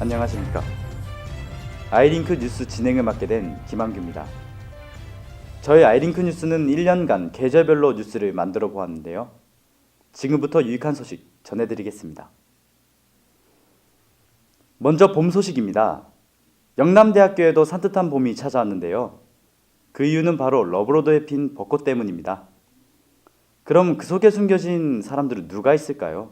안녕하십니까. 아이링크 뉴스 진행을 맡게 된 김한규입니다. 저희 아이링크 뉴스는 1년간 계절별로 뉴스를 만들어 보았는데요. 지금부터 유익한 소식 전해드리겠습니다. 먼저 봄 소식입니다. 영남대학교에도 산뜻한 봄이 찾아왔는데요. 그 이유는 바로 러브로드에 핀 벚꽃 때문입니다. 그럼 그 속에 숨겨진 사람들은 누가 있을까요?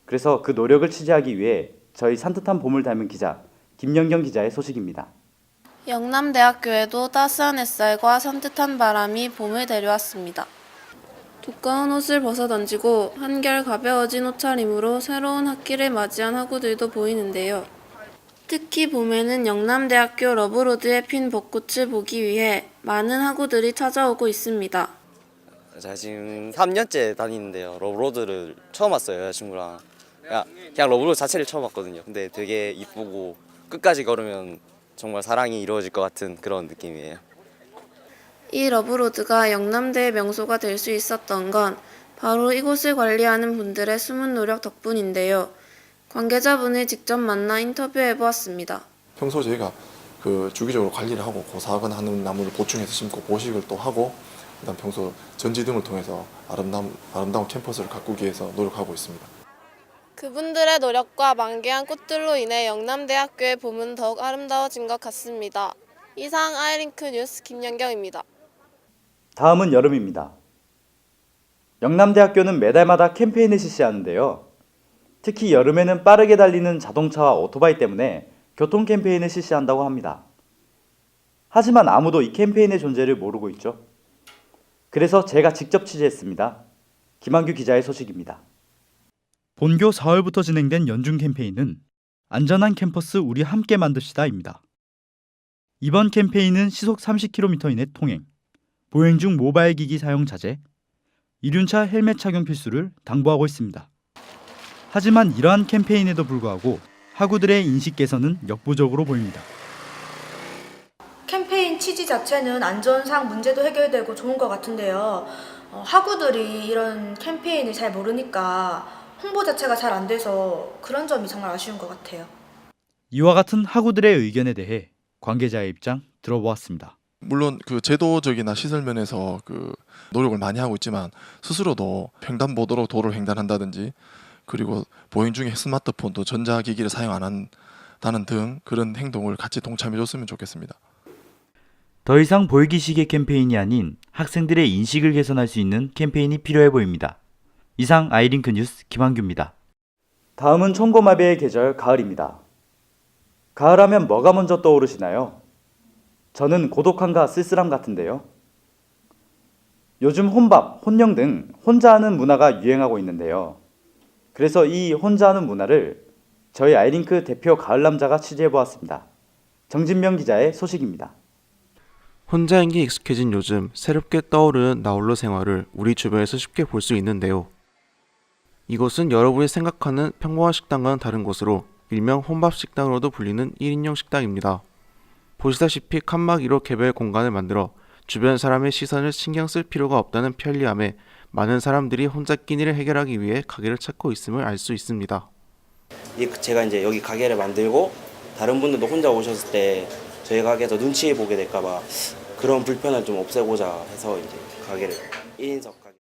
그래서 그 노력을 취재하기 위해 저희 산뜻한 봄을 닮은 기자 김연경 기자의 소식입니다. 영남대학교에도 따스한 햇살과 산뜻한 바람이 봄을 데려왔습니다. 두꺼운 옷을 벗어던지고 한결 가벼워진 옷차림으로 새로운 학기를 맞이한 학우들도 보이는데요. 특히 봄에는 영남대학교 러브로드에 핀 벚꽃을 보기 위해 많은 학우들이 찾아오고 있습니다. 제가 지금 3년째 다니는데요. 러브로드를 처음 왔어요, 여자친구랑. 그냥 러브로드 자체를 처음 왔거든요. 근데 되게 이쁘고 끝까지 걸으면 정말 사랑이 이루어질 것 같은 그런 느낌이에요. 이 러브로드가 영남대의 명소가 될 수 있었던 건 바로 이곳을 관리하는 분들의 숨은 노력 덕분인데요. 관계자분을 직접 만나 인터뷰해보았습니다. 평소 저희가 주기적으로 관리를 하고 고사하는 나무를 보충해서 심고 보식을 또 하고 그다음 평소 전지 등을 통해서 아름다운 캠퍼스를 가꾸기 위해서 노력하고 있습니다. 그분들의 노력과 만개한 꽃들로 인해 영남대학교의 봄은 더욱 아름다워진 것 같습니다. 이상 아이링크 뉴스 김연경입니다. 다음은 여름입니다. 영남대학교는 매달마다 캠페인을 실시하는데요. 특히 여름에는 빠르게 달리는 자동차와 오토바이 때문에 교통 캠페인을 실시한다고 합니다. 하지만 아무도 이 캠페인의 존재를 모르고 있죠. 그래서 제가 직접 취재했습니다. 김한규 기자의 소식입니다. 본교 4월부터 진행된 연중 캠페인은 안전한 캠퍼스 우리 함께 만듭시다입니다. 이번 캠페인은 시속 30km 이내 통행, 보행 중 모바일 기기 사용 자제, 이륜차 헬멧 착용 필수를 당부하고 있습니다. 하지만 이러한 캠페인에도 불구하고 학우들의 인식 개선은 역부족으로 보입니다. 캠페인 취지 자체는 안전상 문제도 해결되고 좋은 것 같은데요. 학우들이 이런 캠페인을 잘 모르니까 홍보 자체가 잘 안 돼서 그런 점이 정말 아쉬운 것 같아요. 이와 같은 학우들의 의견에 대해 관계자의 입장 들어보았습니다. 물론 제도적이나 시설 면에서 노력을 많이 하고 있지만 스스로도 횡단보도로 도로를 횡단한다든지 그리고 보행 중에 스마트폰도 전자기기를 사용 안 한다는 등 그런 행동을 같이 동참해줬으면 좋겠습니다. 더 이상 보이기식의 캠페인이 아닌 학생들의 인식을 개선할 수 있는 캠페인이 필요해 보입니다. 이상 아이링크 뉴스 김한규입니다. 다음은 총고마비의 계절 가을입니다. 가을하면 뭐가 먼저 떠오르시나요? 저는 고독함과 쓸쓸함 같은데요. 요즘 혼밥, 혼영 등 혼자 하는 문화가 유행하고 있는데요. 그래서 이 혼자 하는 문화를 저희 아이링크 대표 가을 남자가 취재해보았습니다. 정진명 기자의 소식입니다. 혼자인 게 익숙해진 요즘 새롭게 떠오르는 나홀로 생활을 우리 주변에서 쉽게 볼 수 있는데요. 이곳은 여러분이 생각하는 평범한 식당과는 다른 곳으로 일명 혼밥식당으로도 불리는 1인용 식당입니다. 보시다시피 칸막이로 개별 공간을 만들어 주변 사람의 시선을 신경 쓸 필요가 없다는 편리함에 많은 사람들이 혼자 끼니를 해결하기 위해 가게를 찾고 있음을 알 수 있습니다. 제가 이제 여기 가게를 만들고 다른 분들도 혼자 오셨을 때 저희 가게에서 눈치 보게 될까봐 그런 불편을 좀 없애고자 해서 이제 가게를 1인석 가게.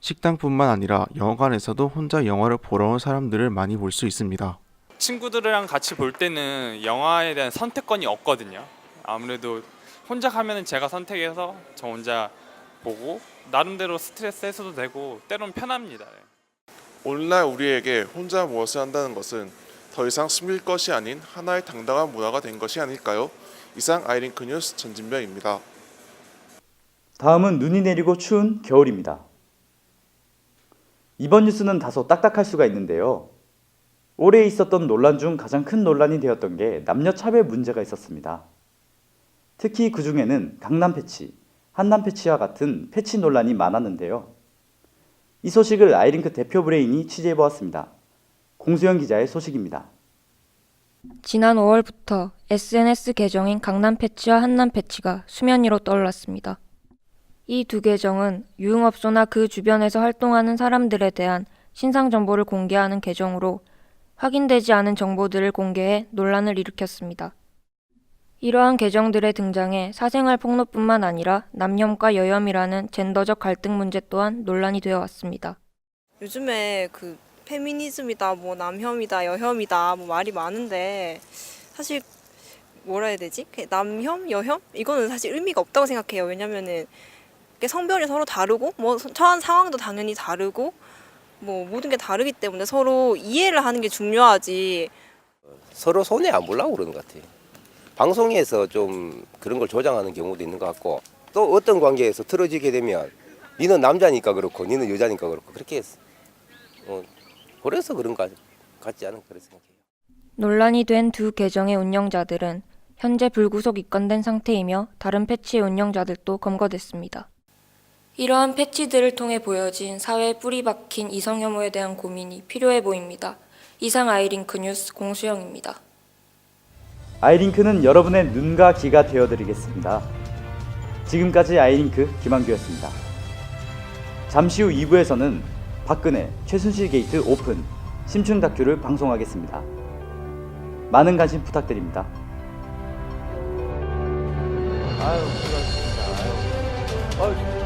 식당뿐만 아니라 영화관에서도 혼자 영화를 보러 온 사람들을 많이 볼 수 있습니다. 친구들이랑 같이 볼 때는 영화에 대한 선택권이 없거든요. 아무래도 혼자 가면은 제가 선택해서 저 혼자 보고 나름대로 스트레스 해소도 되고 때로는 편합니다. 오늘날 우리에게 혼자 무엇을 한다는 것은 더 이상 숨길 것이 아닌 하나의 당당한 문화가 된 것이 아닐까요? 이상 아이링크 뉴스 전진명입니다. 다음은 눈이 내리고 추운 겨울입니다. 이번 뉴스는 다소 딱딱할 수가 있는데요. 올해 있었던 논란 중 가장 큰 논란이 되었던 게 남녀 차별 문제가 있었습니다. 특히 그 중에는 강남 패치, 한남 패치와 같은 패치 논란이 많았는데요. 이 소식을 아이링크 대표 브레인이 취재해보았습니다. 공수영 기자의 소식입니다. 지난 5월부터 SNS 계정인 강남 패치와 한남 패치가 수면 위로 떠올랐습니다. 이 두 계정은 유흥업소나 그 주변에서 활동하는 사람들에 대한 신상 정보를 공개하는 계정으로 확인되지 않은 정보들을 공개해 논란을 일으켰습니다. 이러한 계정들의 등장에 사생활 폭로뿐만 아니라 남혐과 여혐이라는 젠더적 갈등 문제 또한 논란이 되어 왔습니다. 요즘에 그 페미니즘이다, 뭐 남혐이다, 여혐이다, 뭐 말이 많은데 사실 뭐라 해야 되지? 남혐, 여혐? 이거는 사실 의미가 없다고 생각해요. 왜냐면은 성별이 서로 다르고 뭐 처한 상황도 당연히 다르고 뭐 모든 게 다르기 때문에 서로 이해를 하는 게 중요하지. 서로 손해 안 보려고 그러는 것 같아요. 방송에서 좀 그런 걸 조장하는 경우도 있는 것 같고 또 어떤 관계에서 틀어지게 되면 니는 남자니까 그렇고 니는 여자니까 그렇고 그렇게 그래서 그런 것 같지 않은 그런 생각해요. 논란이 된 두 계정의 운영자들은 현재 불구속 입건된 상태이며 다른 패치의 운영자들도 검거됐습니다. 이러한 패치들을 통해 보여진 사회에 뿌리 박힌 이성 혐오에 대한 고민이 필요해 보입니다. 이상 아이링크 뉴스 공수영입니다. 아이링크는 여러분의 눈과 귀가 되어드리겠습니다. 지금까지 아이링크 김한규였습니다. 잠시 후 2부에서는 박근혜, 최순실 게이트 오픈, 심층 다큐를 방송하겠습니다. 많은 관심 부탁드립니다. 아유, 수고하셨습니다. 아유.